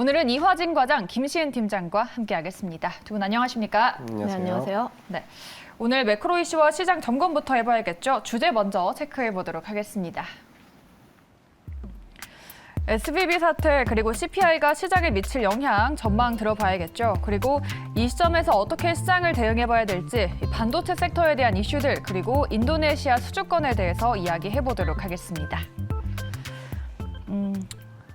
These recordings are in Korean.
오늘은 이화진 과장, 김시은 팀장과 함께하겠습니다. 두 분 안녕하십니까? 안녕하세요. 네, 안녕하세요. 네, 오늘 매크로 이슈와 시장 점검부터 해봐야겠죠. 주제 먼저 체크해 보도록 하겠습니다. SVB 사태 그리고 CPI가 시장에 미칠 영향 전망 들어봐야겠죠. 그리고 이 시점에서 어떻게 시장을 대응해봐야 될지 반도체 섹터에 대한 이슈들 그리고 인도네시아 수주권에 대해서 이야기해 보도록 하겠습니다.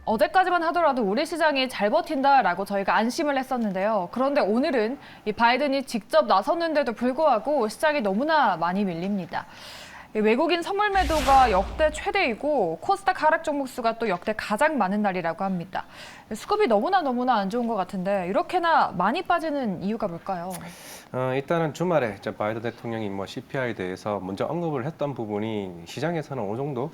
어제까지만 하더라도 우리 시장이 잘 버틴다라고 저희가 안심을 했었는데요. 그런데 오늘은 이 바이든이 직접 나섰는데도 불구하고 시장이 너무나 많이 밀립니다. 외국인 선물 매도가 역대 최대이고 코스닥 하락 종목 수가 또 역대 가장 많은 날이라고 합니다. 수급이 너무나 안 좋은 것 같은데 이렇게나 많이 빠지는 이유가 뭘까요? 일단은 주말에 바이든 대통령이 CPI에 대해서 먼저 언급을 했던 부분이 시장에서는 어느 정도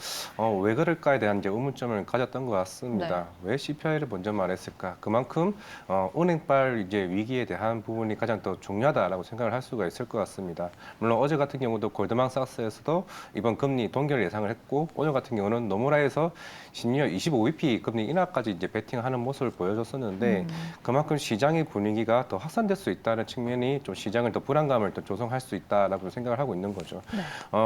왜 그럴까에 대한 의문점을 가졌던 것 같습니다. 네. 왜 CPI를 먼저 말했을까? 그만큼 은행발 위기에 대한 부분이 가장 더 중요하다라고 생각을 할 수가 있을 것 같습니다. 물론 어제 같은 경우도 골드만삭스에서도 이번 금리 동결 예상을 했고 오늘 같은 경우는 노무라에서 심지어 25bp 금리 인하까지 베팅하는 모습을 보여줬었는데 그만큼 시장의 분위기가 더 확산될 수 있다는 측면이 좀 시장을 더 불안감을 더 조성할 수 있다라고 생각을 하고 있는 거죠. 네.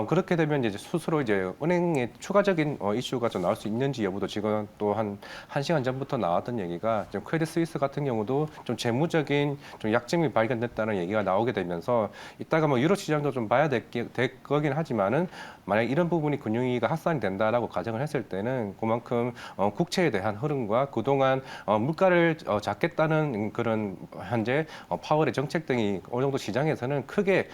그렇게 되면 스스로 은행의 추가적인 이슈가 좀 나올 수 있는지 여부도 지금 또 한 시간 전부터 나왔던 얘기가 크레딧 스위스 같은 경우도 좀 재무적인 좀 약점이 발견됐다는 얘기가 나오게 되면서 이따가 유로 시장도 좀 봐야 될 거긴 하지만은 만약 이런 부분이 금융위기가 확산이 된다라고 가정을 했을 때는 그만큼 국채에 대한 흐름과 그동안 물가를 잡겠다는 그런 현재 파월의 정책 등이 어느 정도 시장에서는 크게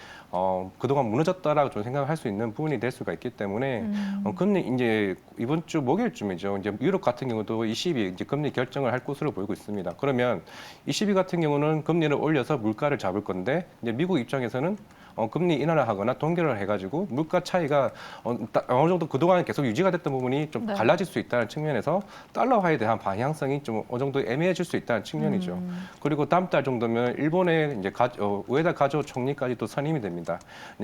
그동안 무너졌다라고 좀 생각할 수 있는 부분이 될 수가 있기 때문에 금리 이번 주 목요일쯤이죠. 유럽 같은 경우도 ECB 금리 결정을 할 것으로 보이고 있습니다. 그러면 ECB 같은 경우는 금리를 올려서 물가를 잡을 건데 미국 입장에서는 금리 인하를 하거나 동결을 해가지고 물가 차이가 어느 정도 그동안 계속 유지가 됐던 부분이 좀 네. 갈라질 수 있다는 측면에서 달러화에 대한 방향성이 좀 어느 정도 애매해질 수 있다는 측면이죠. 그리고 다음 달 정도면 일본의 우에다 가조 총리까지도 선임이 됩니다.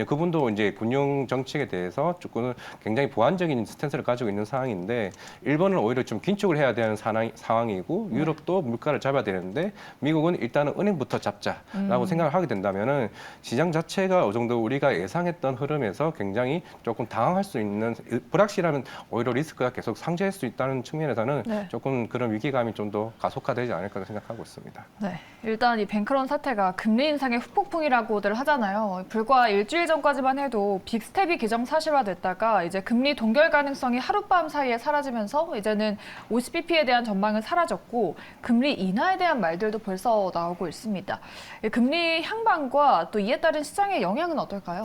그분도 금융 정책에 대해서 조금 굉장히 보완적인 스탠스를 가지고 있는 상황인데 일본은 오히려 좀 긴축을 해야 되는 상황이고 유럽도 물가를 잡아야 되는데 미국은 일단은 은행부터 잡자라고 생각을 하게 된다면은 시장 자체가 어느 정도 우리가 예상했던 흐름에서 굉장히 조금 당황할 수 있는 불확실하면 오히려 리스크가 계속 상쇄할 수 있다는 측면에서는 네. 조금 그런 위기감이 좀 더 가속화되지 않을까 생각하고 있습니다. 네, 일단 이 뱅크런 사태가 금리 인상의 후폭풍이라고들 하잖아요. 불과 일주일 전까지만 해도 빅스텝이 기정사실화됐다가 이제 금리 동결 가능성이 하룻밤 사이에 사라지면서 이제는 50bp에 대한 전망은 사라졌고 금리 인하에 대한 말들도 벌써 나오고 있습니다. 금리 향방과 또 이에 따른 시장의 영향은 어떨까요?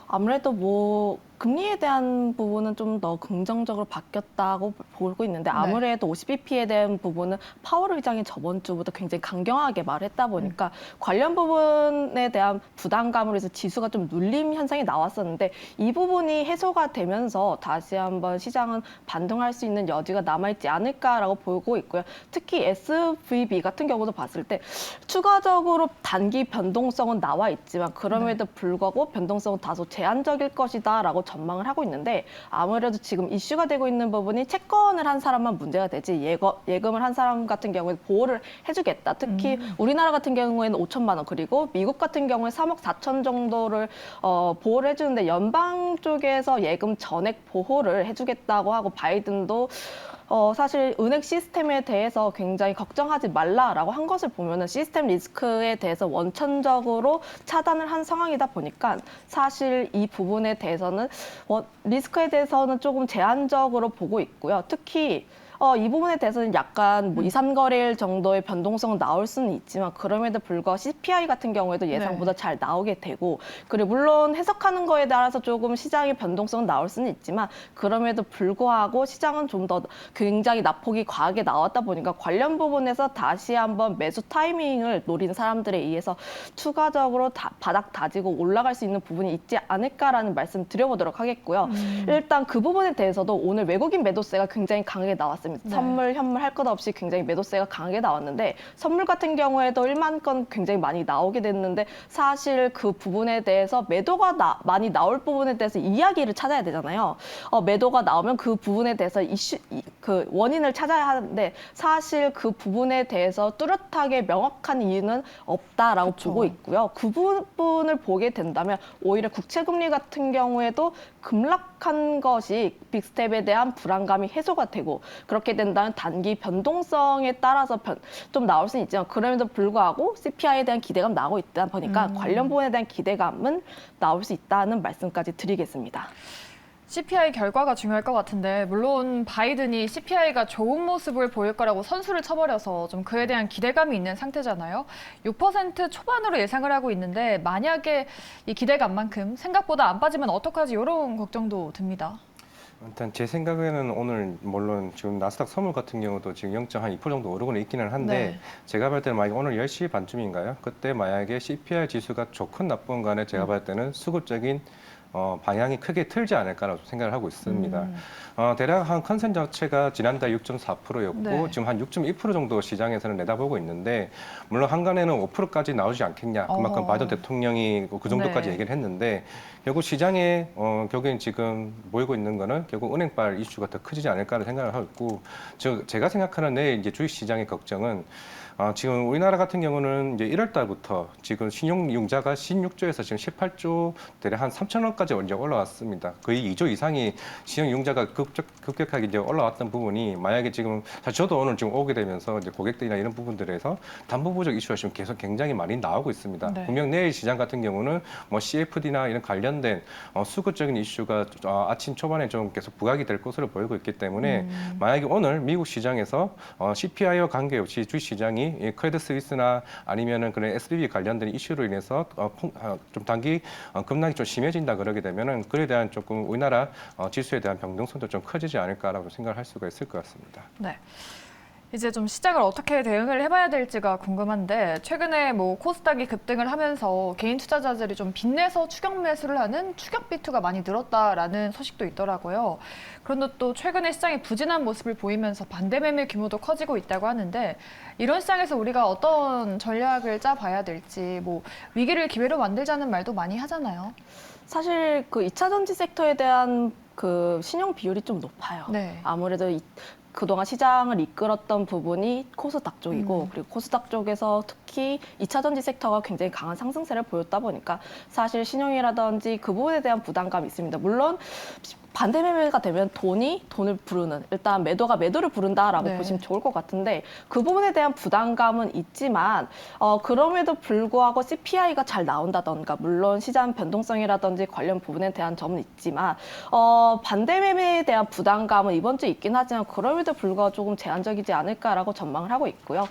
아무래도 금리에 대한 부분은 좀 더 긍정적으로 바뀌었다고 보고 있는데 아무래도 50bp에 대한 부분은 파월 의장이 저번 주부터 굉장히 강경하게 말했다 보니까 관련 부분에 대한 부담감으로 해서 지수가 좀 눌림 현상이 나왔었는데 이 부분이 해소가 되면서 다시 한번 시장은 반등할 수 있는 여지가 남아있지 않을까라고 보고 있고요. 특히 SVB 같은 경우도 봤을 때 추가적으로 단기 변동성은 나와 있지만 그럼에도 불구하고 변동성은 다소 제한적일 것이다라고 전망을 하고 있는데 아무래도 지금 이슈가 되고 있는 부분이 채권을 한 사람만 문제가 되지 예금을 한 사람 같은 경우에는 보호를 해주겠다. 특히 우리나라 같은 경우에는 5천만 원 그리고 미국 같은 경우에 3억 4천 정도를 보호를 해주는데 연방 쪽에서 예금 전액 보호를 해주겠다고 하고 바이든도 사실 은행 시스템에 대해서 굉장히 걱정하지 말라라고 한 것을 보면은 시스템 리스크에 대해서 원천적으로 차단을 한 상황이다 보니까 사실 이 부분에 대해서는 리스크에 대해서는 조금 제한적으로 보고 있고요. 특히 이 부분에 대해서는 약간 2, 3거래일 정도의 변동성은 나올 수는 있지만 그럼에도 불구하고 CPI 같은 경우에도 예상보다 잘 나오게 되고 그리고 물론 해석하는 거에 따라서 조금 시장의 변동성은 나올 수는 있지만 그럼에도 불구하고 시장은 좀 더 굉장히 낙폭이 과하게 나왔다 보니까 관련 부분에서 다시 한번 매수 타이밍을 노리는 사람들에 의해서 추가적으로 바닥 다지고 올라갈 수 있는 부분이 있지 않을까라는 말씀 드려보도록 하겠고요. 일단 그 부분에 대해서도 오늘 외국인 매도세가 굉장히 강하게 나왔어요. 나왔습니다. 네. 선물, 현물 할 것 없이 굉장히 매도세가 강하게 나왔는데 선물 같은 경우에도 1만 건 굉장히 많이 나오게 됐는데 사실 그 부분에 대해서 매도가 많이 나올 부분에 대해서 이야기를 찾아야 되잖아요. 매도가 나오면 그 부분에 대해서 그 원인을 찾아야 하는데 사실 그 부분에 대해서 뚜렷하게 명확한 이유는 없다라고 그쵸. 보고 있고요. 그 부분을 보게 된다면 오히려 국채금리 같은 경우에도 급락한 것이 빅스텝에 대한 불안감이 해소가 되고 그렇게 된다면 단기 변동성에 따라서 좀 나올 수는 있지만 그럼에도 불구하고 CPI에 대한 기대감 나오고 있다 보니까 관련 부분에 대한 기대감은 나올 수 있다는 말씀까지 드리겠습니다. CPI 결과가 중요할 것 같은데 물론 바이든이 CPI가 좋은 모습을 보일 거라고 선수를 쳐버려서 좀 그에 대한 기대감이 있는 상태잖아요. 6% 초반으로 예상을 하고 있는데 만약에 이 기대감만큼 생각보다 안 빠지면 어떡하지 이런 걱정도 듭니다. 일단 제 생각에는 오늘 물론 지금 나스닥 선물 같은 경우도 지금 0.2% 정도 오르고는 있기는 한데 네. 제가 볼 때는 만약 오늘 10시 반쯤인가요? 그때 만약에 CPI 지수가 좋건 나쁜 간에 제가 볼 때는 수급적인 방향이 크게 틀지 않을까라고 생각을 하고 있습니다. 대략 한 컨센 자체가 지난달 6.4%였고 네. 지금 한 6.2% 정도 시장에서는 내다보고 있는데 물론 한간에는 5%까지 나오지 않겠냐. 그만큼 바이든 대통령이 그 정도까지 네. 얘기를 했는데 결국 시장에 결국엔 지금 보이고 있는 거는 결국 은행발 이슈가 더 커지지 않을까를 생각을 하고 있고 제가 생각하는 내일 이제 주식 시장의 걱정은 지금 우리나라 같은 경우는 이제 1월 달부터 지금 신용융자가 16조에서 지금 18조 대략 한 3천억까지 이제 올라왔습니다. 거의 2조 이상이 신용융자가 급격하게 이제 올라왔던 부분이 만약에 지금 사실 저도 오늘 지금 오게 되면서 이제 고객들이나 이런 부분들에서 담보부족 이슈가 지금 계속 굉장히 많이 나오고 있습니다. 네. 분명 내일 시장 같은 경우는 뭐 CFD나 이런 관련된 수급적인 이슈가 아침 초반에 좀 계속 부각이 될 것으로 보이고 있기 때문에 만약에 오늘 미국 시장에서 CPI와 관계없이 주식 시장이 크레딧 스위스나 아니면은 그런 SBB 관련된 이슈로 인해서 좀 단기 급락이 좀 심해진다 그러게 되면은 그에 대한 조금 우리나라 지수에 대한 변동성도 좀 커지지 않을까라고 생각을 할 수가 있을 것 같습니다. 네. 이제 좀 시장을 어떻게 대응을 해봐야 될지가 궁금한데 최근에 뭐 코스닥이 급등을 하면서 개인 투자자들이 좀 빚내서 추격 매수를 하는 추격 비투가 많이 늘었다라는 소식도 있더라고요. 그런데 또 최근에 시장이 부진한 모습을 보이면서 반대 매매 규모도 커지고 있다고 하는데 이런 시장에서 우리가 어떤 전략을 짜봐야 될지 뭐 위기를 기회로 만들자는 말도 많이 하잖아요. 사실 그 2차 전지 섹터에 대한 그 신용 비율이 좀 높아요. 네. 아무래도 그동안 시장을 이끌었던 부분이 코스닥 쪽이고 그리고 코스닥 쪽에서 특히 2차 전지 섹터가 굉장히 강한 상승세를 보였다 보니까 사실 신용이라든지 그 부분에 대한 부담감이 있습니다. 물론 반대 매매가 되면 돈을 부르는 일단 매도가 매도를 부른다라고 네. 보시면 좋을 것 같은데 그 부분에 대한 부담감은 있지만 그럼에도 불구하고 CPI가 잘 나온다던가 물론 시장 변동성이라든지 관련 부분에 대한 점은 있지만 반대 매매에 대한 부담감은 이번 주에 있긴 하지만 그럼에도 불구하고 조금 제한적이지 않을까라고 전망을 하고 있고요.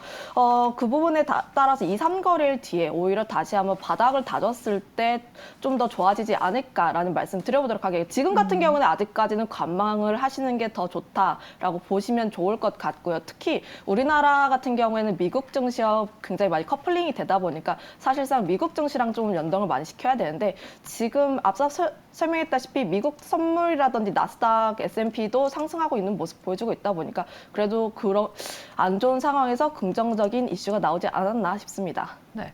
그 부분에 따라서 2, 3거래일 뒤에 오히려 다시 한번 바닥을 다졌을 때 좀 더 좋아지지 않을까라는 말씀 드려보도록 하겠습니다. 지금 같은 경우는 아직까지는 관망을 하시는 게 더 좋다라고 보시면 좋을 것 같고요. 특히 우리나라 같은 경우에는 미국 증시와 굉장히 많이 커플링이 되다 보니까 사실상 미국 증시랑 좀 연동을 많이 시켜야 되는데 지금 앞서 설명했다시피 미국 선물이라든지 나스닥, S&P도 상승하고 있는 모습 보여주고 있다 보니까 그래도 그런 안 좋은 상황에서 긍정적인 이슈가 나오지 않았나 싶습니다. 네.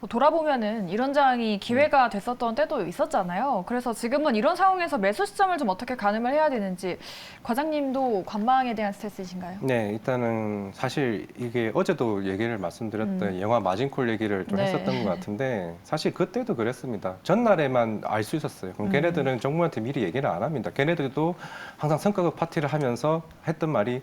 돌아보면은 이런 장이 기회가 됐었던 때도 있었잖아요. 그래서 지금은 이런 상황에서 매수 시점을 좀 어떻게 가늠을 해야 되는지 과장님도 관망에 대한 스트레스이신가요? 네, 일단은 사실 이게 어제도 얘기를 말씀드렸던 영화 마진콜 얘기를 좀 네. 했었던 것 같은데 사실 그때도 그랬습니다. 전날에만 알 수 있었어요. 그럼 걔네들은 정부한테 미리 얘기를 안 합니다. 걔네들도 항상 성과급 파티를 하면서 했던 말이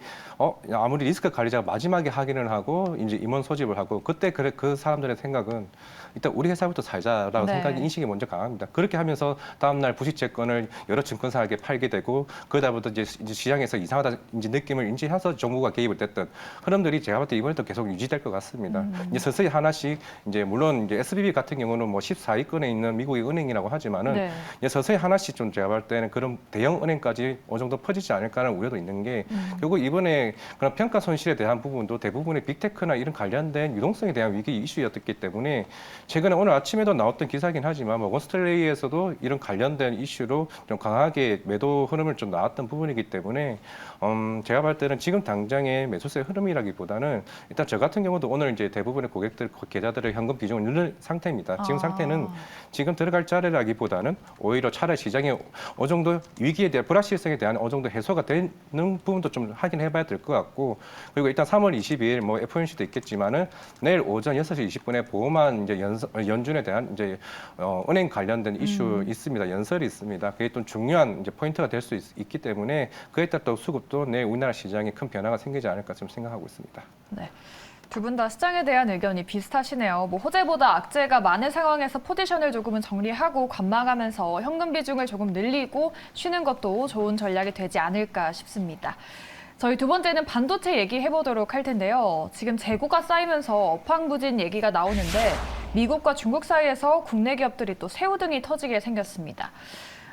아무리 리스크 관리자가 마지막에 확인을 하고 이제 임원 소집을 하고 그때 그 사람들의 생각은 일단 우리 회사부터 살자라고 네. 생각이 인식이 먼저 강합니다. 그렇게 하면서 다음날 부실채권을 여러 증권사에게 팔게 되고 그러다부터 이제 시장에서 이상하다 이제 느낌을 인지해서 정부가 개입을 됐던 흐름들이 제가 볼 때 이번에도 계속 유지될 것 같습니다. 이제 서서히 하나씩 이제 물론 이제 SBB 같은 경우는 뭐 14위권에 있는 미국의 은행이라고 하지만은 네. 이제 서서히 하나씩 좀 제가 볼 때는 그런 대형 은행까지 어느 정도 퍼지지 않을까라는 우려도 있는 게 결국 이번에 그런 평가 손실에 대한 부분도 대부분의 빅테크나 이런 관련된 유동성에 대한 위기 이슈였기 때문에 최근에 오늘 아침에도 나왔던 기사긴 하지만 뭐 원스트레이에서도 이런 관련된 이슈로 좀 강하게 매도 흐름을 좀 나왔던 부분이기 때문에 제가 볼 때는 지금 당장의 매수세 흐름이라기보다는 일단 저 같은 경우도 오늘 이제 대부분의 고객들 계좌들의 현금 비중을 누른 상태입니다. 지금 상태는 지금 들어갈 자리라기보다는 오히려 차라리 시장에 어느 정도 위기에 대한 불확실성에 대한 어느 정도 해소가 되는 부분도 좀 확인해봐야 될 것 같고, 그리고 일단 3월 22일 뭐 FOMC도 있겠지만은 내일 오전 6시 20분에 보험안 이제 연준에 대한 이제 은행 관련된 이슈 있습니다. 연설이 있습니다. 그게 또 중요한 이제 포인트가 될 수 있기 때문에 그에 따라 또 수급도 내일 우리나라 시장에 큰 변화가 생기지 않을까 좀 생각하고 있습니다. 네. 두 분 다 시장에 대한 의견이 비슷하시네요. 뭐 호재보다 악재가 많은 상황에서 포지션을 조금은 정리하고 관망하면서 현금 비중을 조금 늘리고 쉬는 것도 좋은 전략이 되지 않을까 싶습니다. 저희 두 번째는 반도체 얘기해보도록 할 텐데요. 지금 재고가 쌓이면서 업황부진 얘기가 나오는데 미국과 중국 사이에서 국내 기업들이 또 새우등이 터지게 생겼습니다.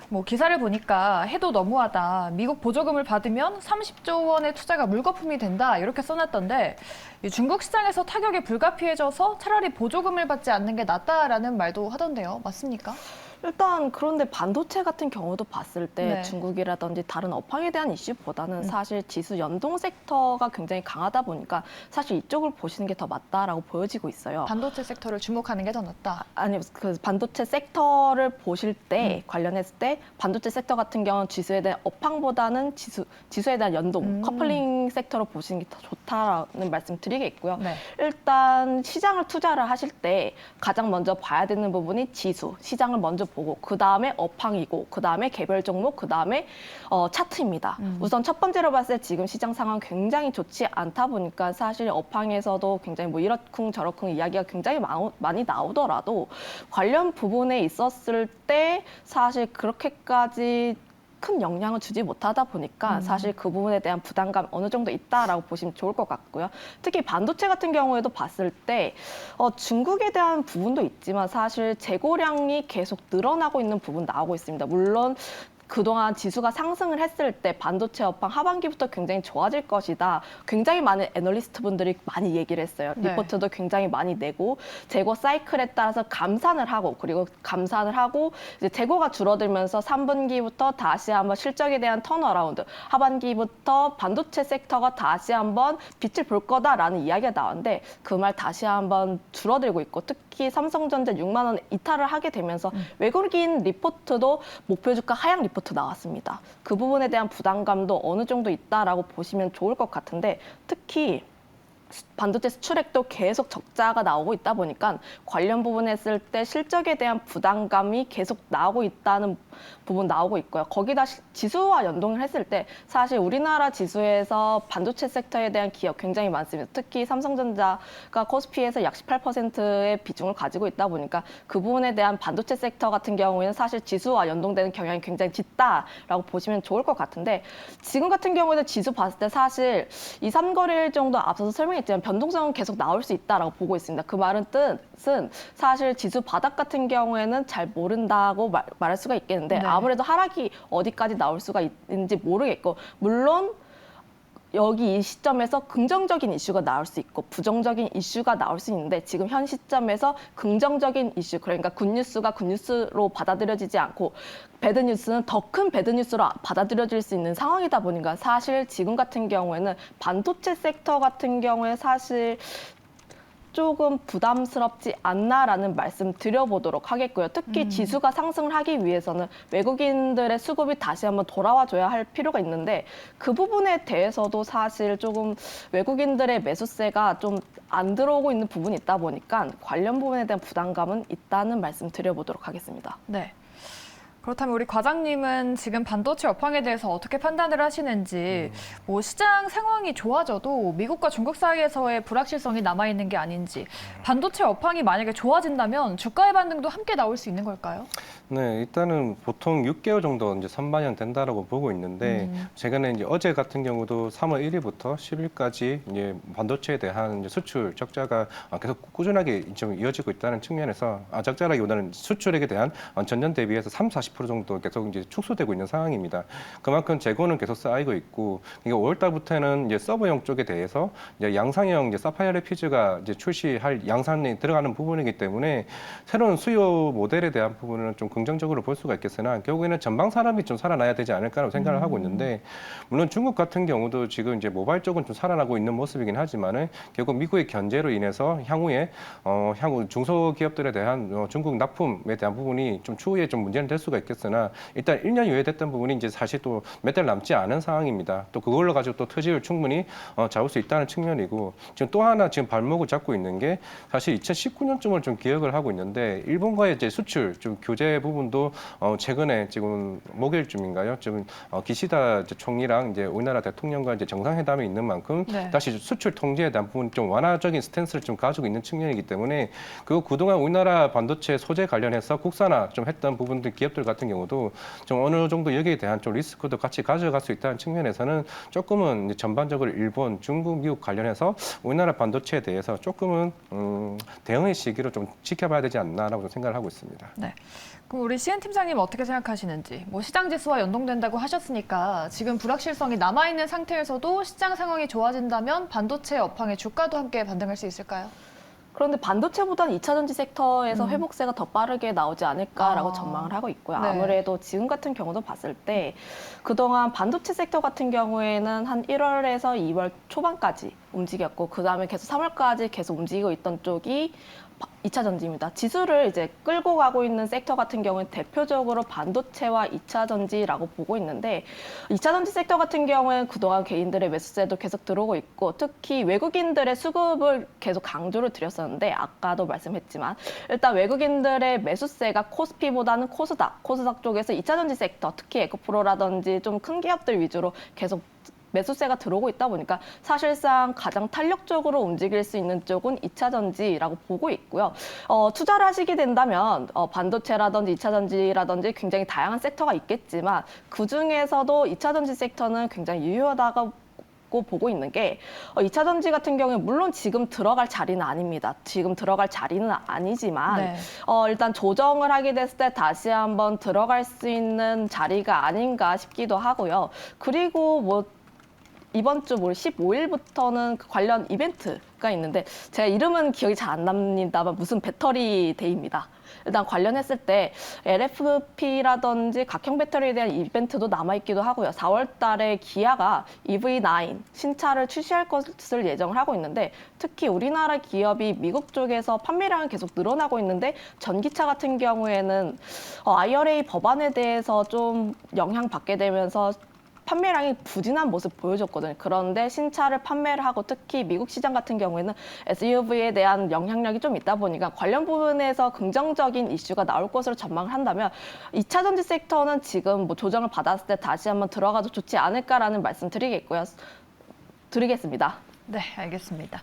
뭐 기사를 보니까 해도 너무하다. 미국 보조금을 받으면 30조 원의 투자가 물거품이 된다. 이렇게 써놨던데 이 중국 시장에서 타격이 불가피해져서 차라리 보조금을 받지 않는 게 낫다라는 말도 하던데요. 맞습니까? 일단 그런데 반도체 같은 경우도 봤을 때 네. 중국이라든지 다른 업황에 대한 이슈보다는 사실 지수 연동 섹터가 굉장히 강하다 보니까 사실 이쪽을 보시는 게 더 맞다라고 보여지고 있어요. 반도체 섹터를 주목하는 게 더 낫다. 아니, 그 반도체 섹터를 보실 때 관련했을 때 반도체 섹터 같은 경우는 지수에 대한 업황보다는 지수에 대한 연동, 커플링 섹터로 보시는 게 더 좋다라는 말씀 드리겠고요. 네. 일단 시장을 투자를 하실 때 가장 먼저 봐야 되는 부분이 지수, 시장을 먼저 보고 그 다음에 업황이고 그 다음에 개별 종목, 그 다음에 차트입니다. 우선 첫 번째로 봤을 때 지금 시장 상황 굉장히 좋지 않다 보니까 사실 업황에서도 굉장히 뭐 이러쿵 저러쿵 이야기가 굉장히 많이 나오더라도 관련 부분에 있었을 때 사실 그렇게까지 큰 영향을 주지 못하다 보니까 사실 그 부분에 대한 부담감 어느 정도 있다라고 보시면 좋을 것 같고요. 특히 반도체 같은 경우에도 봤을 때 중국에 대한 부분도 있지만 사실 재고량이 계속 늘어나고 있는 부분 나오고 있습니다. 물론 그동안 지수가 상승을 했을 때 반도체 업황 하반기부터 굉장히 좋아질 것이다. 굉장히 많은 애널리스트 분들이 많이 얘기를 했어요. 네. 리포트도 굉장히 많이 내고 재고 사이클에 따라서 감산을 하고 그리고 감산을 하고 이제 재고가 줄어들면서 3분기부터 다시 한번 실적에 대한 턴어라운드, 하반기부터 반도체 섹터가 다시 한번 빛을 볼 거다라는 이야기가 나왔는데 그 말 다시 한번 줄어들고 있고 특히 삼성전자 6만 원 이탈을 하게 되면서 외국인 리포트도 목표 주가 하향 리포트 나왔습니다. 그 부분에 대한 부담감도 어느 정도 있다라고 보시면 좋을 것 같은데 특히 반도체 수출액도 계속 적자가 나오고 있다 보니까 관련 부분에 했을 때 실적에 대한 부담감이 계속 나오고 있다는 부분 나오고 있고요. 거기다 지수와 연동을 했을 때 사실 우리나라 지수에서 반도체 섹터에 대한 기업 굉장히 많습니다. 특히 삼성전자가 코스피에서 약 18%의 비중을 가지고 있다 보니까 그 부분에 대한 반도체 섹터 같은 경우에는 사실 지수와 연동되는 경향이 굉장히 짙다라고 보시면 좋을 것 같은데 지금 같은 경우에는 지수 봤을 때 사실 2, 3거래일 정도 앞서서 설명했지만 변동성은 계속 나올 수 있다라고 보고 있습니다. 그 말은 뜻은 사실 지수 바닥 같은 경우에는 잘 모른다고 말할 수가 있겠는데 네. 아무래도 하락이 어디까지 나올 수가 있는지 모르겠고 물론 여기 이 시점에서 긍정적인 이슈가 나올 수 있고 부정적인 이슈가 나올 수 있는데 지금 현 시점에서 긍정적인 이슈 그러니까 굿뉴스가 굿뉴스로 받아들여지지 않고 배드뉴스는 더 큰 배드뉴스로 받아들여질 수 있는 상황이다 보니까 사실 지금 같은 경우에는 반도체 섹터 같은 경우에 사실 조금 부담스럽지 않나라는 말씀 드려보도록 하겠고요. 특히 지수가 상승을 하기 위해서는 외국인들의 수급이 다시 한번 돌아와줘야 할 필요가 있는데 그 부분에 대해서도 사실 조금 외국인들의 매수세가 좀 안 들어오고 있는 부분이 있다 보니까 관련 부분에 대한 부담감은 있다는 말씀 드려보도록 하겠습니다. 네. 그렇다면 우리 과장님은 지금 반도체 업황에 대해서 어떻게 판단을 하시는지 뭐 시장 상황이 좋아져도 미국과 중국 사이에서의 불확실성이 남아있는 게 아닌지 반도체 업황이 만약에 좋아진다면 주가의 반등도 함께 나올 수 있는 걸까요? 네, 일단은 보통 6개월 정도 이제 선반영 된다라고 보고 있는데 최근에 이제 어제 같은 경우도 3월 1일부터 10일까지 이제 반도체에 대한 이제 수출 적자가 계속 꾸준하게 좀 이어지고 있다는 측면에서 적자라기보다는 수출액에 대한 전년 대비해서 30, 40% 정도 계속 이제 축소되고 있는 상황입니다. 그만큼 재고는 계속 쌓이고 있고, 이게 5월 달부터는 이제 서버용 쪽에 대해서 이제 양산형 이제 사파이어 레퓨즈가 이제 출시할 양산에 들어가는 부분이기 때문에 새로운 수요 모델에 대한 부분은 좀 긍정적으로 볼 수가 있겠으나 결국에는 전방 산업이 좀 살아나야 되지 않을까라고 생각을 하고 있는데, 물론 중국 같은 경우도 지금 이제 모바일 쪽은 좀 살아나고 있는 모습이긴 하지만은 결국 미국의 견제로 인해서 향후 중소기업들에 대한 중국 납품에 대한 부분이 좀 추후에 좀 문제는 될 수가 있겠으나 일단 1년 유예됐던 부분이 이제 사실 또 몇 달 남지 않은 상황입니다. 또 그걸로 가지고 또 트집을 충분히 잡을 수 있다는 측면이고, 지금 또 하나 지금 발목을 잡고 있는 게 사실 2019년쯤을 좀 기억을 하고 있는데, 일본과의 이제 수출 좀 교제 부분도 최근에 지금 목요일쯤인가요? 지금 기시다 이제 총리랑 이제 우리나라 대통령과 이제 정상회담이 있는 만큼 네. 다시 수출 통제에 대한 부분 좀 완화적인 스탠스를 좀 가지고 있는 측면이기 때문에, 그 그동안 우리나라 반도체 소재 관련해서 국산화 좀 했던 부분들 기업들 같은 경우도 좀 어느 정도 여기에 대한 좀 리스크도 같이 가져갈 수 있다는 측면에서는 조금은 이제 전반적으로 일본, 중국, 미국 관련해서 우리나라 반도체에 대해서 조금은 대응의 시기로 좀 지켜봐야 되지 않나라고 생각을 하고 있습니다. 네. 그럼 우리 시은 팀장님 어떻게 생각하시는지, 뭐 시장 지수와 연동된다고 하셨으니까 지금 불확실성이 남아있는 상태에서도 시장 상황이 좋아진다면 반도체 업황의 주가도 함께 반등할 수 있을까요? 그런데 반도체보다는 2차 전지 섹터에서 회복세가 더 빠르게 나오지 않을까라고 전망을 하고 있고요. 네. 아무래도 지금 같은 경우도 봤을 때 그동안 반도체 섹터 같은 경우에는 한 1월에서 2월 초반까지 움직였고, 그다음에 계속 3월까지 계속 움직이고 있던 쪽이 2차 전지입니다. 지수를 이제 끌고 가고 있는 섹터 같은 경우는 대표적으로 반도체와 2차 전지라고 보고 있는데, 2차 전지 섹터 같은 경우에는 그동안 개인들의 매수세도 계속 들어오고 있고, 특히 외국인들의 수급을 계속 강조를 드렸었는데, 아까도 말씀했지만 일단 외국인들의 매수세가 코스피보다는 코스닥 쪽에서 2차 전지 섹터, 특히 에코프로라든지 좀 큰 기업들 위주로 계속 매수세가 들어오고 있다 보니까 사실상 가장 탄력적으로 움직일 수 있는 쪽은 2차 전지라고 보고 있고요. 투자를 하시게 된다면 반도체라든지 2차 전지라든지 굉장히 다양한 섹터가 있겠지만, 그중에서도 2차 전지 섹터는 굉장히 유효하다고 보고 있는 게, 2차 전지 같은 경우에 물론 지금 들어갈 자리는 아닙니다. 지금 들어갈 자리는 아니지만 네. 일단 조정을 하게 됐을 때 다시 한번 들어갈 수 있는 자리가 아닌가 싶기도 하고요. 그리고 뭐 이번 주 15일부터는 관련 이벤트가 있는데, 제가 이름은 기억이 잘 안 납니다만 무슨 배터리 데이입니다. 일단 관련했을 때 LFP라든지 각형 배터리에 대한 이벤트도 남아있기도 하고요. 4월 달에 기아가 EV9 신차를 출시할 것을 예정을 하고 있는데, 특히 우리나라 기업이 미국 쪽에서 판매량이 계속 늘어나고 있는데, 전기차 같은 경우에는 IRA 법안에 대해서 좀 영향받게 되면서 판매량이 부진한 모습 보여줬거든요. 그런데 신차를 판매를 하고, 특히 미국 시장 같은 경우에는 SUV에 대한 영향력이 좀 있다 보니까 관련 부분에서 긍정적인 이슈가 나올 것으로 전망을 한다면, 2차 전지 섹터는 지금 뭐 조정을 받았을 때 다시 한번 들어가도 좋지 않을까라는 말씀 드리겠습니다. 네, 알겠습니다.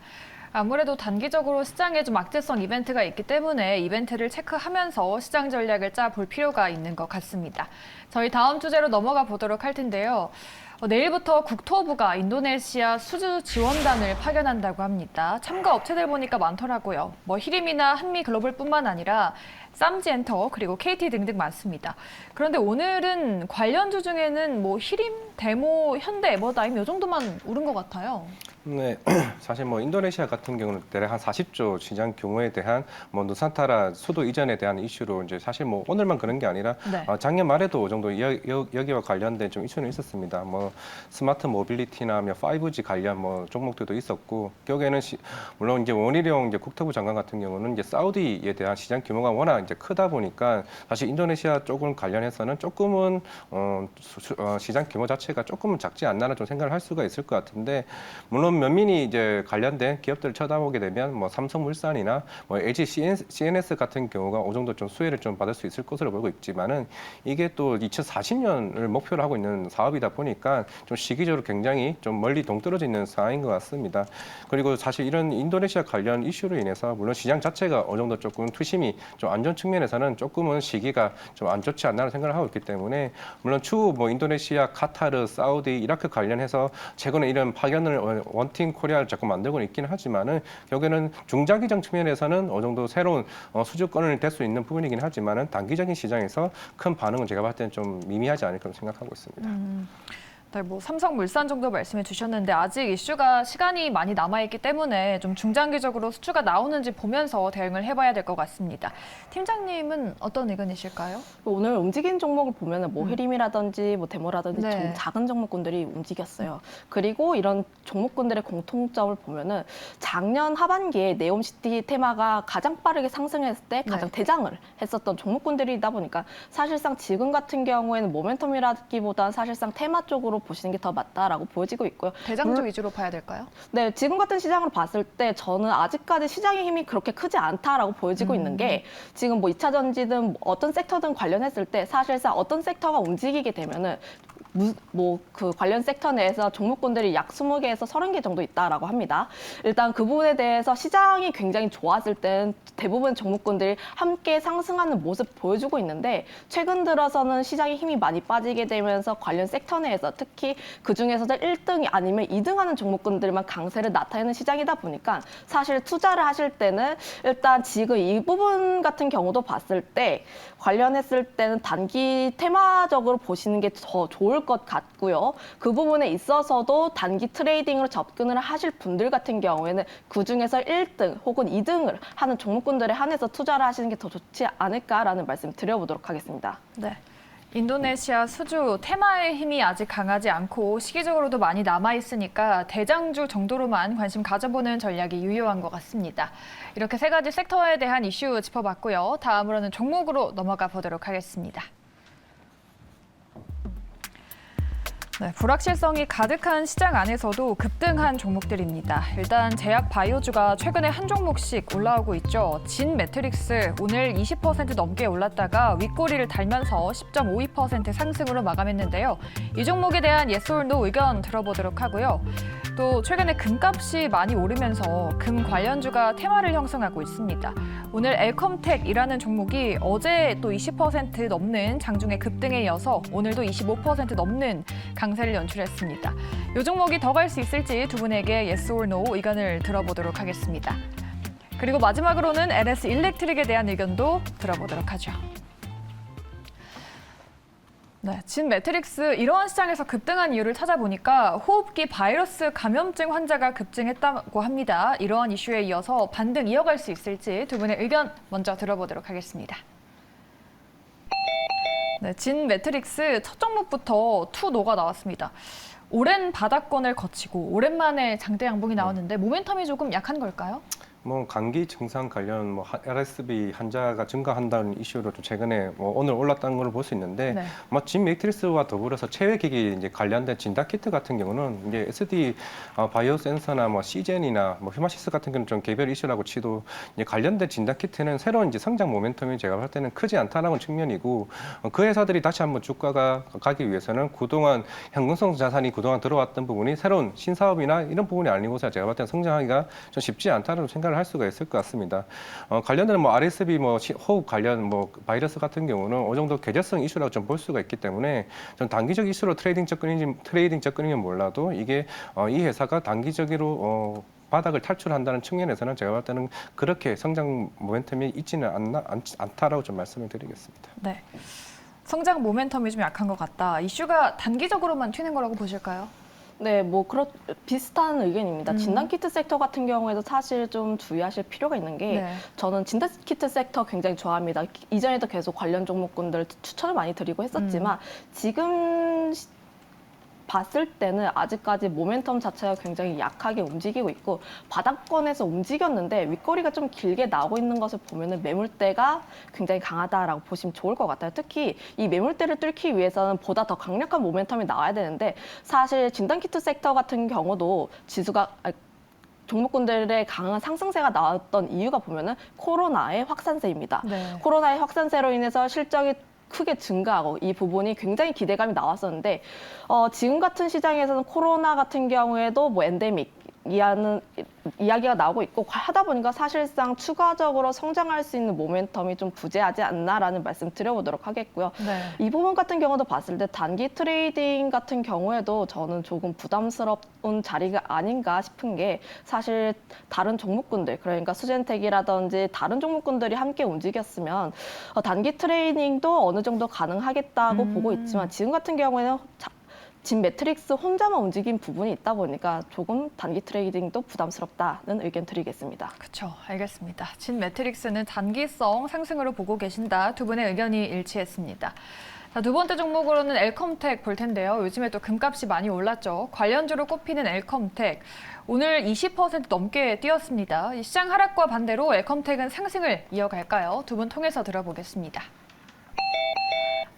아무래도 단기적으로 시장에 좀 악재성 이벤트가 있기 때문에 이벤트를 체크하면서 시장 전략을 짜볼 필요가 있는 것 같습니다. 저희 다음 주제로 넘어가 보도록 할 텐데요. 내일부터 국토부가 인도네시아 수주 지원단을 파견한다고 합니다. 참가 업체들 보니까 많더라고요. 뭐 히림이나 한미글로벌뿐만 아니라 쌈지엔터 그리고 KT 등등 많습니다. 그런데 오늘은 관련주 중에는 뭐 히림, 데모, 현대, 에버다임 이 정도만 오른 것 같아요. 네, 사실 뭐 인도네시아 같은 경우는 대략 한 40조 시장 규모에 대한 뭐 누산타라 수도 이전에 대한 이슈로 이제 사실 뭐 오늘만 그런 게 아니라 네. 작년 말에도 이 정도 여기와 관련된 좀 이슈는 있었습니다. 뭐 스마트 모빌리티나 5G 관련 뭐 종목들도 있었고, 결국에는 물론 이제 원희룡 이제 국토부 장관 같은 경우는 이제 사우디에 대한 시장 규모가 워낙 이제 크다 보니까 사실 인도네시아 쪽을 관련해서는 조금은 시장 규모 자체가 조금은 작지 않나는 좀 생각을 할 수가 있을 것 같은데, 물론 면밀히 이제 관련된 기업들을 쳐다보게 되면 뭐 삼성물산이나 뭐 LG CNS 같은 경우가 어느 정도 좀 수혜를 좀 받을 수 있을 것으로 보고 있지만은, 이게 또 2040년을 목표로 하고 있는 사업이다 보니까 좀 시기적으로 굉장히 좀 멀리 동떨어져 있는 상황인 것 같습니다. 그리고 사실 이런 인도네시아 관련 이슈로 인해서 물론 시장 자체가 어느 정도 조금 투심이 좀 안 좋은 측면에서는 조금은 시기가 좀 안 좋지 않나는 생각을 하고 있기 때문에, 물론 추후 뭐 인도네시아, 카타르, 사우디, 이라크 관련해서 최근에 이런 파견을 원팀 코리아를 자꾸 만들고 있기는 하지만은 결국에는 중장기적 측면에서는 어느 정도 새로운 수주권을 될 수 있는 부분이긴 하지만은 단기적인 시장에서 큰 반응은 제가 봤을 때는 좀 미미하지 않을까 생각하고 있습니다. 네, 뭐 삼성물산 정도 말씀해 주셨는데 아직 이슈가 시간이 많이 남아있기 때문에 좀 중장기적으로 수주가 나오는지 보면서 대응을 해봐야 될 것 같습니다. 팀장님은 어떤 의견이실까요? 오늘 움직인 종목을 보면은 뭐 흐림이라든지 뭐 데모라든지 네. 좀 작은 종목군들이 움직였어요. 그리고 이런 종목군들의 공통점을 보면은 작년 하반기에 네옴시티 테마가 가장 빠르게 상승했을 때 가장 네. 대장을 했었던 종목군들이다 보니까 사실상 지금 같은 경우에는 모멘텀이라기보다는 사실상 테마 쪽으로 보시는 게 더 맞다라고 보여지고 있고요. 대장주 위주로 봐야 될까요? 네, 지금 같은 시장으로 봤을 때 저는 아직까지 시장의 힘이 그렇게 크지 않다라고 보여지고 있는 게 지금 뭐 2차 전지든 어떤 섹터든 관련했을 때 사실상 어떤 섹터가 움직이게 되면은 뭐 그 관련 섹터 내에서 종목군들이 약 20개에서 30개 정도 있다라고 합니다. 일단 그 부분에 대해서 시장이 굉장히 좋았을 때는 대부분 종목군들이 함께 상승하는 모습 보여주고 있는데 최근 들어서는 시장의 힘이 많이 빠지게 되면서 관련 섹터 내에서 특히 그중에서도 1등 아니면 2등 하는 종목군들만 강세를 나타내는 시장이다 보니까 사실 투자를 하실 때는 일단 지금 이 부분 같은 경우도 봤을 때 관련했을 때는 단기 테마적으로 보시는 게 더 좋을 것 같고요. 그 부분에 있어서도 단기 트레이딩으로 접근을 하실 분들 같은 경우에는 그중에서 1등 혹은 2등을 하는 종목군들에 한해서 투자를 하시는 게 더 좋지 않을까라는 말씀 드려보도록 하겠습니다. 네. 인도네시아 수주 테마의 힘이 아직 강하지 않고 시기적으로도 많이 남아있으니까 대장주 정도로만 관심 가져보는 전략이 유효한 것 같습니다. 이렇게 세 가지 섹터에 대한 이슈 짚어봤고요. 다음으로는 종목으로 넘어가 보도록 하겠습니다. 네, 불확실성이 가득한 시장 안에서도 급등한 종목들입니다. 일단 제약 바이오주가 최근에 한 종목씩 올라오고 있죠. 진 매트릭스 오늘 20% 넘게 올랐다가 윗꼬리를 달면서 10.52% 상승으로 마감했는데요. 이 종목에 대한 yes or no 의견 들어보도록 하고요. 또 최근에 금값이 많이 오르면서 금 관련주가 테마를 형성하고 있습니다. 오늘 엘컴텍이라는 종목이 어제 또 20% 넘는 장중의 급등에 이어서 오늘도 25% 넘는 강세를 연출했습니다. 이 종목이 더 갈 수 있을지 두 분에게 yes or no 의견을 들어보도록 하겠습니다. 그리고 마지막으로는 LS 일렉트릭에 대한 의견도 들어보도록 하죠. 네, 진 매트릭스 이러한 시장에서 급등한 이유를 찾아보니까 호흡기 바이러스 감염증 환자가 급증했다고 합니다. 이러한 이슈에 이어서 반등 이어갈 수 있을지 두 분의 의견 먼저 들어보도록 하겠습니다. 네, 진 매트릭스 첫 종목부터 투노가 나왔습니다. 오랜 바닥권을 거치고 오랜만에 장대 양봉이 나왔는데 모멘텀이 조금 약한 걸까요? 뭐 감기 증상 관련 뭐 RSV 환자가 증가한다는 이슈로 좀 최근에 뭐 오늘 올랐다는 걸 볼 수 있는데 네. 뭐 진 매트릭스와 더불어서 체외기기 이제 관련된 진단 키트 같은 경우는 이제 SD 바이오 센서나 뭐 시젠이나 뭐 휴마시스 같은 경우는 좀 개별 이슈라고 치도 이제 관련된 진단 키트는 새로운 이제 성장 모멘텀이 제가 볼 때는 크지 않다는 측면이고 그 회사들이 다시 한번 주가가 가기 위해서는 그동안 현금성 자산이 그동안 들어왔던 부분이 새로운 신사업이나 이런 부분이 아니고서 제가 볼 때는 성장하기가 좀 쉽지 않다는 생각을 할 수가 있을 것 같습니다. 관련된 뭐 RSV 뭐 호흡 관련 뭐 바이러스 같은 경우는 어느 정도 계절성 이슈라고 좀 볼 수가 있기 때문에 좀 단기적 이슈로 트레이딩 접근이면 몰라도 이게 이 회사가 단기적으로 바닥을 탈출한다는 측면에서는 제가 볼 때는 그렇게 성장 모멘텀이 있지는 않다라고 좀 말씀을 드리겠습니다. 네. 성장 모멘텀이 좀 약한 것 같다. 이슈가 단기적으로만 튀는 거라고 보실까요? 네, 뭐 비슷한 의견입니다. 진단키트 섹터 같은 경우에도 사실 좀 주의하실 필요가 있는 게 네. 저는 진단키트 섹터 굉장히 좋아합니다. 이전에도 계속 관련 종목군들 추천을 많이 드리고 했었지만 지금 봤을 때는 아직까지 모멘텀 자체가 굉장히 약하게 움직이고 있고 바닥권에서 움직였는데 윗꼬리가 좀 길게 나오고 있는 것을 보면은 매물대가 굉장히 강하다라고 보시면 좋을 것 같아요. 특히 이 매물대를 뚫기 위해서는 보다 더 강력한 모멘텀이 나와야 되는데 사실 진단키트 섹터 같은 경우도 종목군들의 강한 상승세가 나왔던 이유가 보면은 코로나의 확산세입니다. 네. 코로나의 확산세로 인해서 실적이 크게 증가하고 이 부분이 굉장히 기대감이 나왔었는데 지금 같은 시장에서는 코로나 같은 경우에도 뭐 엔데믹 이야기가 나오고 있고 하다 보니까 사실상 추가적으로 성장할 수 있는 모멘텀이 좀 부재하지 않나라는 말씀 드려보도록 하겠고요. 네. 이 부분 같은 경우도 봤을 때 단기 트레이딩 같은 경우에도 저는 조금 부담스러운 자리가 아닌가 싶은 게 사실 다른 종목군들 그러니까 수젠텍이라든지 다른 종목군들이 함께 움직였으면 단기 트레이딩도 어느 정도 가능하겠다고 보고 있지만 지금 같은 경우에는 진 매트릭스 혼자만 움직인 부분이 있다 보니까 조금 단기 트레이딩도 부담스럽다는 의견 드리겠습니다. 그렇죠. 알겠습니다. 진 매트릭스는 단기성 상승으로 보고 계신다. 두 분의 의견이 일치했습니다. 자, 두 번째 종목으로는 엘컴텍 볼 텐데요. 요즘에 또 금값이 많이 올랐죠. 관련주로 꼽히는 엘컴텍. 오늘 20% 넘게 뛰었습니다. 이 시장 하락과 반대로 엘컴텍은 상승을 이어갈까요? 두 분 통해서 들어보겠습니다.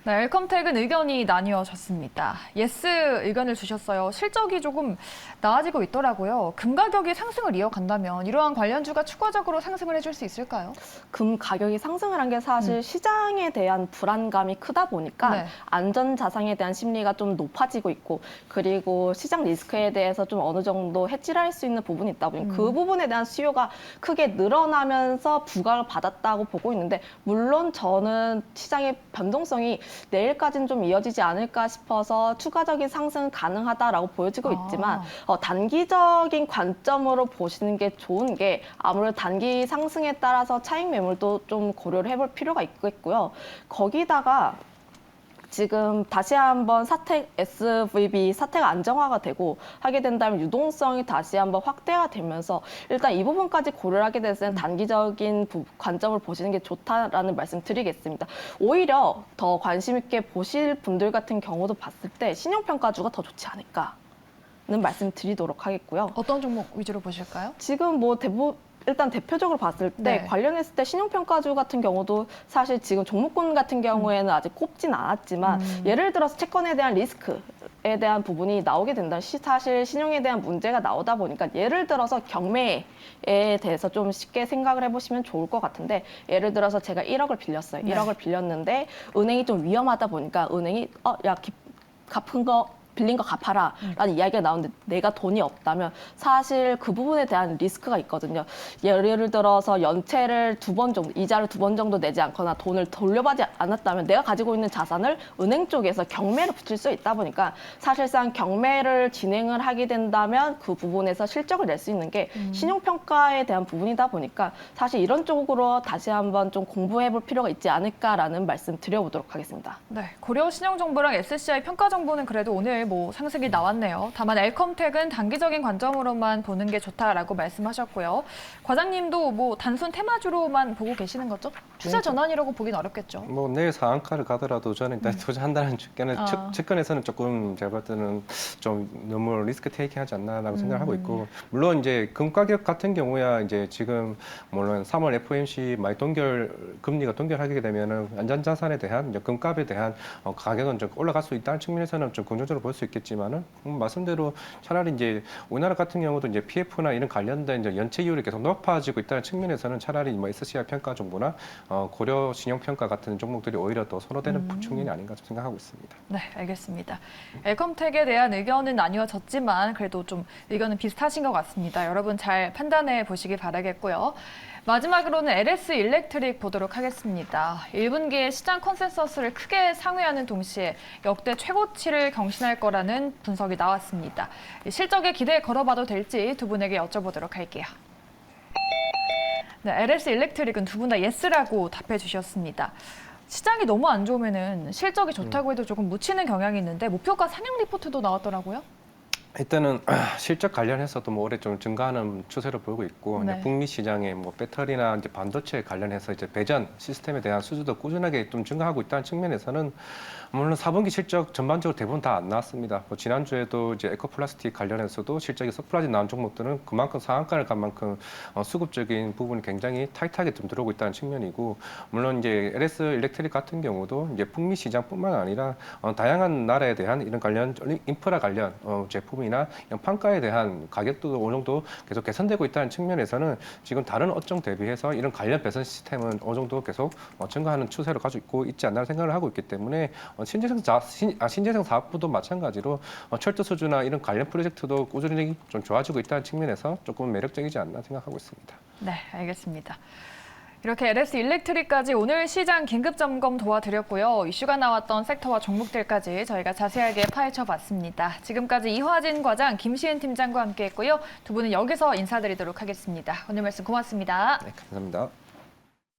네, 엘컴텍은 의견이 나뉘어졌습니다. 예스 의견을 주셨어요. 실적이 조금 나아지고 있더라고요. 금 가격이 상승을 이어간다면 이러한 관련주가 추가적으로 상승을 해줄 수 있을까요? 금 가격이 상승을 한 게 사실 시장에 대한 불안감이 크다 보니까 네. 안전 자산에 대한 심리가 좀 높아지고 있고 그리고 시장 리스크에 대해서 좀 어느 정도 해지를 할 수 있는 부분이 있다 보니 그 부분에 대한 수요가 크게 늘어나면서 부각을 받았다고 보고 있는데 물론 저는 시장의 변동성이 내일까지는 좀 이어지지 않을까 싶어서 추가적인 상승은 가능하다라고 보여지고 있지만 단기적인 관점으로 보시는 게 좋은 게 아무래도 단기 상승에 따라서 차익 매물도 좀 고려를 해볼 필요가 있겠고요. 거기다가 지금 다시 한번 사택 SVB 사태가 안정화가 되고 하게 된다면 유동성이 다시 한번 확대가 되면서 일단 이 부분까지 고려를 하게 됐을 때 단기적인 관점을 보시는 게 좋다라는 말씀 드리겠습니다. 오히려 더 관심 있게 보실 분들 같은 경우도 봤을 때 신용평가주가 더 좋지 않을까는 말씀 드리도록 하겠고요. 어떤 종목 위주로 보실까요? 지금 뭐 일단 대표적으로 봤을 때 네. 관련했을 때 신용평가주 같은 경우도 사실 지금 종목군 같은 경우에는 아직 꼽진 않았지만 예를 들어서 채권에 대한 리스크에 대한 부분이 나오게 된다면 사실 신용에 대한 문제가 나오다 보니까 예를 들어서 경매에 대해서 좀 쉽게 생각을 해보시면 좋을 것 같은데 예를 들어서 제가 1억을 빌렸어요. 네. 1억을 빌렸는데 은행이 좀 위험하다 보니까 은행이 갚은 거 빌린 거 갚아라 라는 이야기가 나오는데 내가 돈이 없다면 사실 그 부분에 대한 리스크가 있거든요. 예를 들어서 연체를 2번 정도, 이자를 2번 정도 내지 않거나 돈을 돌려받지 않았다면 내가 가지고 있는 자산을 은행 쪽에서 경매를 붙일 수 있다 보니까 사실상 경매를 진행을 하게 된다면 그 부분에서 실적을 낼 수 있는 게 신용평가에 대한 부분이다 보니까 사실 이런 쪽으로 다시 한번 좀 공부해 볼 필요가 있지 않을까라는 말씀 드려보도록 하겠습니다. 네, 고려 신용정보랑 SCI 평가 정보는 그래도 오늘 뭐 상승이 나왔네요. 다만 엘컴텍은 단기적인 관점으로만 보는 게 좋다라고 말씀하셨고요. 과장님도 뭐 단순 테마주로만 보고 계시는 거죠? 추세 전환이라고 보긴 어렵겠죠. 뭐 내일 상한가를 가더라도 저는 일단 투자한다는 측면에서는 조금 제가 볼 때는 좀 너무 리스크 테이킹하지 않나라고 생각을 하고 있고 물론 이제 금 가격 같은 경우야 이제 지금 물론 3월 FOMC 많이 금리가 동결하게 되면은 안전자산에 대한 이제 금값에 대한 가격은 좀 올라갈 수 있다는 측면에서는 좀 긍정적으로 볼 수 있겠지만은 말씀대로 차라리 이제 우리나라 같은 경우도 이제 PF나 이런 관련된 이제 연체 이율이 계속 높아지고 있다는 측면에서는 차라리 뭐 SCI 평가 정보나 고려 신용평가 같은 종목들이 오히려 더 선호되는 측면이 아닌가 좀 생각하고 있습니다. 네, 알겠습니다. 엘컴텍에 대한 의견은 나뉘어졌지만 그래도 좀 의견은 비슷하신 것 같습니다. 여러분 잘 판단해 보시기 바라겠고요. 마지막으로는 LS 일렉트릭 보도록 하겠습니다. 1분기에 시장 컨센서스를 크게 상회하는 동시에 역대 최고치를 경신할 거라는 분석이 나왔습니다. 실적에 기대 걸어봐도 될지 두 분에게 여쭤보도록 할게요. 네, LS 일렉트릭은 두 분 다 예스라고 답해 주셨습니다. 시장이 너무 안 좋으면은 실적이 좋다고 해도 조금 묻히는 경향이 있는데 목표가 상향 리포트도 나왔더라고요. 일단은 실적 관련해서도 뭐 올해 좀 증가하는 추세를 보이고 있고 네. 이제 북미 시장의 뭐 배터리나 이제 반도체 관련해서 이제 배전 시스템에 대한 수주도 꾸준하게 좀 증가하고 있다는 측면에서는 물론 4분기 실적 전반적으로 대부분 다 안 나왔습니다. 뭐 지난주에도 이제 에코플라스틱 관련해서도 실적이 서프라이즈 나온 종목들은 그만큼 상한가를 간 만큼 수급적인 부분이 굉장히 타이트하게 좀 들어오고 있다는 측면이고 물론 이제 LS 일렉트릭 같은 경우도 이제 북미 시장뿐만 아니라 다양한 나라에 대한 이런 관련 인프라 관련 제품이 부분이나 이런 판가에 대한 가격도 어느 정도 계속 개선되고 있다는 측면에서는 지금 다른 업종 대비해서 이런 관련 배선 시스템은 어느 정도 계속 증가하는 추세를 가지고 있지 않나 생각을 하고 있기 때문에 신재생 사업부도 마찬가지로 철도 수주나 이런 관련 프로젝트도 꾸준히 좀 좋아지고 있다는 측면에서 조금 매력적이지 않나 생각하고 있습니다. 네, 알겠습니다. 이렇게 LS 일렉트릭까지 오늘 시장 긴급 점검 도와드렸고요. 이슈가 나왔던 섹터와 종목들까지 저희가 자세하게 파헤쳐봤습니다. 지금까지 이화진 과장, 김시은 팀장과 함께했고요. 두 분은 여기서 인사드리도록 하겠습니다. 오늘 말씀 고맙습니다. 네, 감사합니다.